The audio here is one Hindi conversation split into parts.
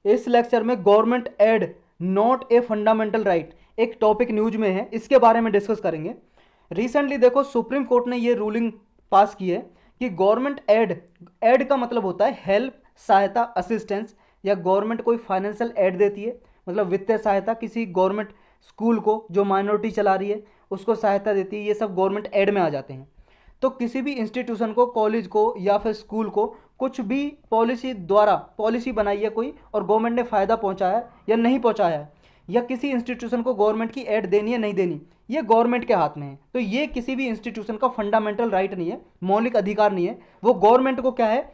इस लेक्चर में government aid not a fundamental right एक टॉपिक न्यूज में है, इसके बारे में डिस्कस करेंगे। रिसेंटली देखो सुप्रीम कोर्ट ने ये रूलिंग पास की है कि गवर्नमेंट एड, एड का मतलब होता है हेल्प, सहायता, असिस्टेंस, या गवर्नमेंट कोई फाइनेंशियल एड देती है मतलब वित्तीय सहायता किसी गवर्नमेंट स्कूल को जो माइनॉरिटी चला रही है उसको सहायता देती है, ये सब गवर्नमेंट एड में आ जाते हैं। तो किसी भी इंस्टीट्यूशन को, कॉलेज को या फिर स्कूल को कुछ भी पॉलिसी द्वारा पॉलिसी बनाई है कोई और गवर्नमेंट ने फ़ायदा पहुंचाया या नहीं पहुंचाया, या किसी इंस्टीट्यूशन को गवर्नमेंट की एड देनी है नहीं देनी, ये गवर्नमेंट के हाथ में है। तो ये किसी भी इंस्टीट्यूशन का फंडामेंटल राइट नहीं है, मौलिक अधिकार नहीं है। वो गवर्नमेंट को क्या है,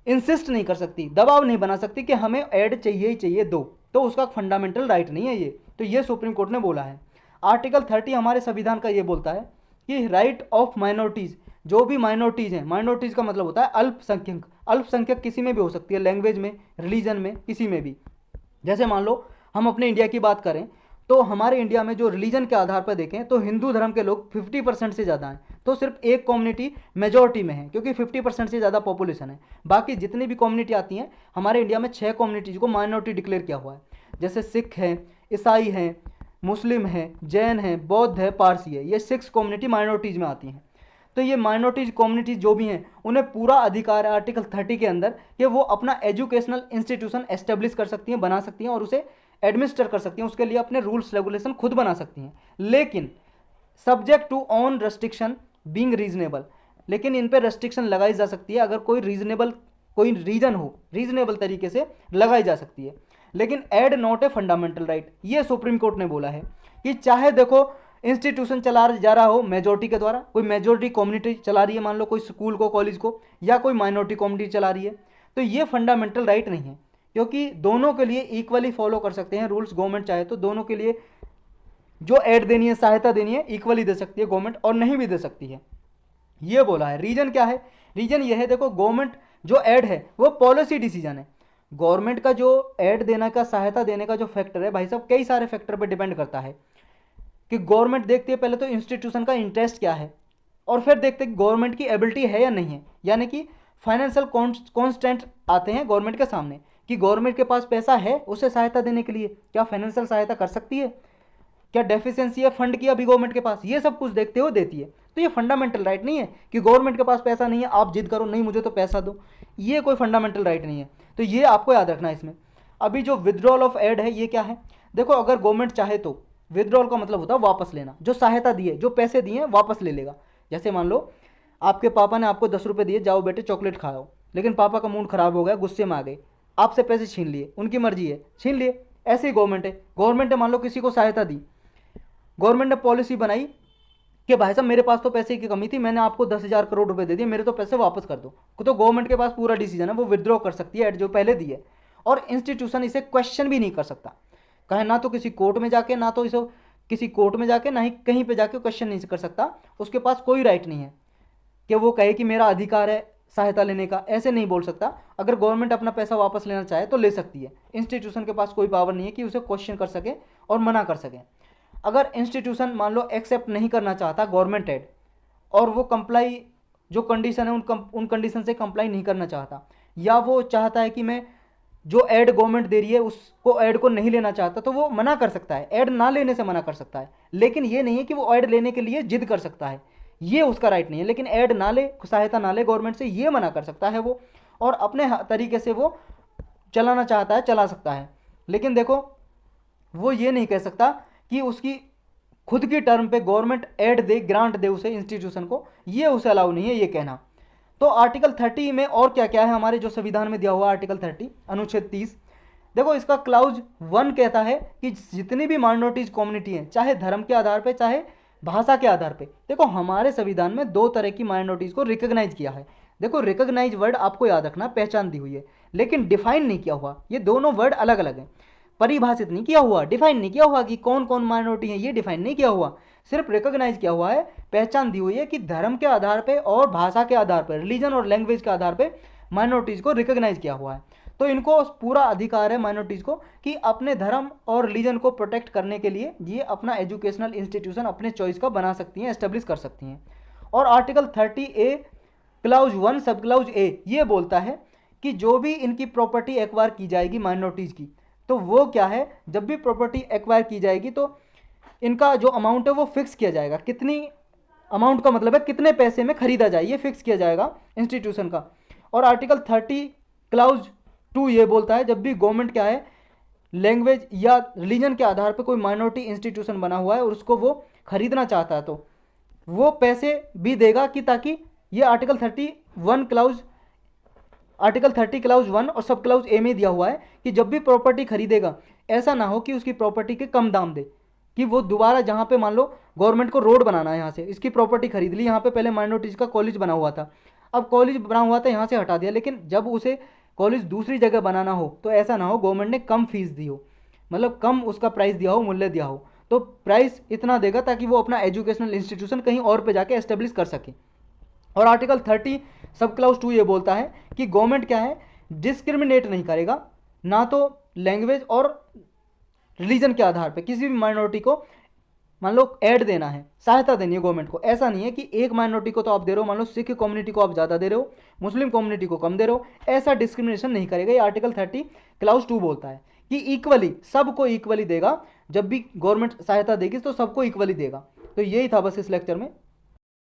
इंसिस्ट नहीं कर सकती, दबाव नहीं बना सकती कि हमें एड चाहिए ही चाहिए दो, तो उसका फंडामेंटल राइट नहीं है ये। तो ये सुप्रीम कोर्ट ने बोला है। आर्टिकल 30 हमारे संविधान का ये बोलता है कि राइट ऑफ माइनॉरिटीज़, जो भी माइनॉरिटीज़ हैं, माइनॉरिटीज़ का मतलब होता है अल्पसंख्यक, अल्पसंख्यक किसी में भी हो सकती है, लैंग्वेज में, रिलीजन में, किसी में भी। जैसे मान लो हम अपने इंडिया की बात करें तो हमारे इंडिया में जो रिलीजन के आधार पर देखें तो हिंदू धर्म के लोग 50% से ज़्यादा हैं, तो सिर्फ एक कम्युनिटी मेजॉरिटी में है क्योंकि 50% से ज़्यादा पॉपुलेशन है। बाकी जितनी भी कम्युनिटी आती हैं, हमारे इंडिया में 6 कम्युनिटीज़ को माइनॉरिटी डिक्लेयर किया हुआ है। जैसे सिख हैं, ईसाई हैं, मुस्लिम हैं, जैन हैं, बौद्ध है, पारसी है, ये 6 कम्युनिटी माइनॉरिटीज़ में आती हैं। तो ये माइनॉरिटीज कम्युनिटीज जो भी हैं उन्हें पूरा अधिकार है आर्टिकल 30 के अंदर कि वो अपना एजुकेशनल इंस्टीट्यूशन एस्टेब्लिश कर सकती हैं, बना सकती हैं और उसे एडमिनिस्टर कर सकती हैं, उसके लिए अपने रूल्स रेगुलेशन खुद बना सकती हैं, लेकिन subject to on restriction being reasonable. लेकिन इन पर रेस्ट्रिक्शन लगाई जा सकती है अगर कोई रीजनेबल, कोई रीजन हो, रीजनेबल तरीके से लगाई जा सकती है। लेकिन aid not a fundamental right, ये सुप्रीम कोर्ट ने बोला है कि चाहे देखो इंस्टीट्यूशन चला जा रहा हो मेजोरिटी के द्वारा, कोई मेजोरिटी कम्युनिटी चला रही है, मान लो कोई स्कूल को, कॉलेज को, या कोई माइनॉरिटी कम्युनिटी चला रही है, तो ये फंडामेंटल राइट नहीं है क्योंकि दोनों के लिए इक्वली फॉलो कर सकते हैं रूल्स। गवर्नमेंट चाहे तो दोनों के लिए जो एड देनी है, सहायता देनी है, इक्वली दे सकती है गवर्नमेंट, और नहीं भी दे सकती है, ये बोला है। रीजन क्या है, रीजन ये है, देखो गवर्नमेंट जो एड है वो पॉलिसी डिसीजन है। गवर्नमेंट का जो एड देने का, सहायता देने का जो फैक्टर है भाई साहब, कई सारे फैक्टर पर डिपेंड करता है कि गवर्नमेंट देखती है पहले तो इंस्टीट्यूशन का इंटरेस्ट क्या है, और फिर देखते हैं गवर्नमेंट की एबिलिटी है या नहीं है, यानी कि फाइनेंशियल कॉन्स्टेंट आते हैं गवर्नमेंट के सामने कि गवर्नमेंट के पास पैसा है उसे सहायता देने के लिए, क्या फाइनेंशियल सहायता कर सकती है, क्या डेफिशिएंसी है फंड की अभी गवर्नमेंट के पास, ये सब कुछ देखते हुए देती है। तो ये फंडामेंटल राइट नहीं है कि गवर्नमेंट के पास पैसा नहीं है आप जिद करो नहीं मुझे तो पैसा दो, ये कोई फंडामेंटल राइट नहीं है। तो ये आपको याद रखना है इसमें। अभी जो विदड्रॉल ऑफ एड है ये क्या है, देखो अगर गवर्नमेंट चाहे तो, विदड्रॉल का मतलब होता है वापस लेना, जो सहायता दी है, जो पैसे दिए वापस ले लेगा। जैसे मान लो आपके पापा ने आपको 10 रुपये दिए, जाओ बेटे चॉकलेट खाओ, लेकिन पापा का मूड खराब हो गया, गुस्से में आ गए, आपसे पैसे छीन लिए, उनकी मर्जी है, छीन लिए। ऐसे ही गवर्नमेंट है, गवर्नमेंट ने मान लो किसी को सहायता दी, गवर्नमेंट ने पॉलिसी बनाई कि भाई साहब मेरे पास तो पैसे की कमी थी, मैंने आपको 10,000 करोड़ रुपए दे दिए, मेरे तो पैसे वापस कर दो, तो गवर्नमेंट के पास पूरा डिसीजन है, वो विदड्रॉ कर सकती है जो पहले दी है, और इंस्टीट्यूशन इसे क्वेश्चन भी नहीं कर सकता। कहे ना तो किसी कोर्ट में जाके, ना तो इसे किसी कोर्ट में जाके, ना ही कहीं पे जाके क्वेश्चन नहीं कर सकता, उसके पास कोई राइट नहीं है कि वो कहे कि मेरा अधिकार है सहायता लेने का, ऐसे नहीं बोल सकता। अगर गवर्नमेंट अपना पैसा वापस लेना चाहे तो ले सकती है, इंस्टीट्यूशन के पास कोई पावर नहीं है कि उसे क्वेश्चन कर सके और मना कर सके। अगर इंस्टीट्यूशन मान लो एक्सेप्ट नहीं करना चाहता गवर्नमेंट एड, और वो कंप्लाई, जो कंडीशन है उन कंडीशन से कंप्लाई नहीं करना चाहता, या वो चाहता है कि मैं जो एड गवर्नमेंट दे रही है उसको, एड को नहीं लेना चाहता, तो वो मना कर सकता है, एड ना लेने से मना कर सकता है। लेकिन ये नहीं है कि वो एड लेने के लिए जिद कर सकता है, ये उसका राइट नहीं है। लेकिन एड ना ले, सहायता ना ले गवर्नमेंट से, ये मना कर सकता है वो, और अपने तरीके से वो चलाना चाहता है चला सकता है। लेकिन देखो वो ये नहीं कह सकता कि उसकी खुद की टर्म पे गवर्नमेंट एड दे, ग्रांट दे उसे, इंस्टीट्यूशन को, ये उसे अलाउ नहीं है ये कहना। तो आर्टिकल 30 में और क्या क्या है हमारे जो संविधान में दिया हुआ आर्टिकल 30 अनुच्छेद 30, देखो इसका क्लाउज 1 कहता है कि जितनी भी माइनॉरिटीज कम्युनिटी हैं, चाहे धर्म के आधार पे चाहे भाषा के आधार पे, देखो हमारे संविधान में 2 तरह की माइनॉरिटीज को रिकॉग्नाइज किया है। देखो रिकॉग्नाइज वर्ड आपको याद रखना, पहचान दी हुई है, लेकिन डिफाइन नहीं किया हुआ, ये दोनों वर्ड अलग अलग हैं, परिभाषित नहीं किया हुआ, डिफाइन नहीं किया हुआ कि कौन कौन माइनॉरिटी है, ये डिफाइन नहीं किया हुआ, सिर्फ रिकॉग्नाइज किया हुआ है, पहचान दी हुई है कि धर्म के आधार पे और भाषा के आधार पर, रिलीजन और लैंग्वेज के आधार पे माइनॉरिटीज को रिकॉग्नाइज किया हुआ है। तो इनको पूरा अधिकार है माइनॉरिटीज को कि अपने धर्म और रिलीजन को प्रोटेक्ट करने के लिए ये अपना एजुकेशनल इंस्टीट्यूशन अपने चॉइस का बना सकती हैं, एस्टेब्लिश कर सकती हैं। और आर्टिकल 30A क्लाउज 1 सब क्लाउज ए ये बोलता है कि जो भी इनकी प्रॉपर्टी एक्वायर की जाएगी माइनॉरिटीज़ की, तो वो क्या है, जब भी प्रॉपर्टी एक्वायर की जाएगी तो इनका जो अमाउंट है वो फिक्स किया जाएगा। कितनी अमाउंट का मतलब है कितने पैसे में खरीदा जाए, ये फिक्स किया जाएगा इंस्टीट्यूशन का। और आर्टिकल 30 क्लाउज 2 ये बोलता है जब भी गवर्नमेंट क्या है लैंग्वेज या रिलीजन के आधार पर कोई माइनॉरिटी इंस्टीट्यूशन बना हुआ है और उसको वो खरीदना चाहता है तो वो पैसे भी देगा कि ताकि ये आर्टिकल 30 क्लाउज 1 और सब क्लाउज ए में दिया हुआ है कि जब भी प्रॉपर्टी खरीदेगा ऐसा ना हो कि उसकी प्रॉपर्टी के कम दाम दे, कि वो दोबारा जहाँ पे मान लो गवर्नमेंट को रोड बनाना है, यहाँ से इसकी प्रॉपर्टी खरीद ली, यहाँ पे पहले माइनॉरिटीज़ का कॉलेज बना हुआ था, अब कॉलेज बना हुआ था यहाँ से हटा दिया, लेकिन जब उसे कॉलेज दूसरी जगह बनाना हो तो ऐसा ना हो गवर्नमेंट ने कम फीस दी हो, मतलब कम उसका प्राइस दिया हो, मूल्य दिया हो, तो प्राइस इतना देगा ताकि वो अपना एजुकेशनल इंस्टीट्यूशन कहीं और पे जाके एस्टेब्लिश कर सके। और आर्टिकल 30 सब क्लाउज 2 ये बोलता है कि गवर्नमेंट क्या है डिस्क्रिमिनेट नहीं करेगा, ना तो लैंग्वेज और रिलीजन के आधार पे किसी भी माइनॉरिटी को मान लो ऐड देना है, सहायता देनी है गवर्नमेंट को। ऐसा नहीं है कि एक माइनॉरिटी को तो आप दे रहे हो, मान लो सिख कम्युनिटी को आप ज़्यादा दे रहे हो, मुस्लिम कम्युनिटी को कम दे रहे हो, ऐसा डिस्क्रिमिनेशन नहीं करेगा। ये आर्टिकल 30 क्लाउज 2 बोलता है कि इक्वली सबको इक्वली देगा, जब भी गवर्नमेंट सहायता देगी तो सबको इक्वली देगा। तो यही था बस इस लेक्चर में।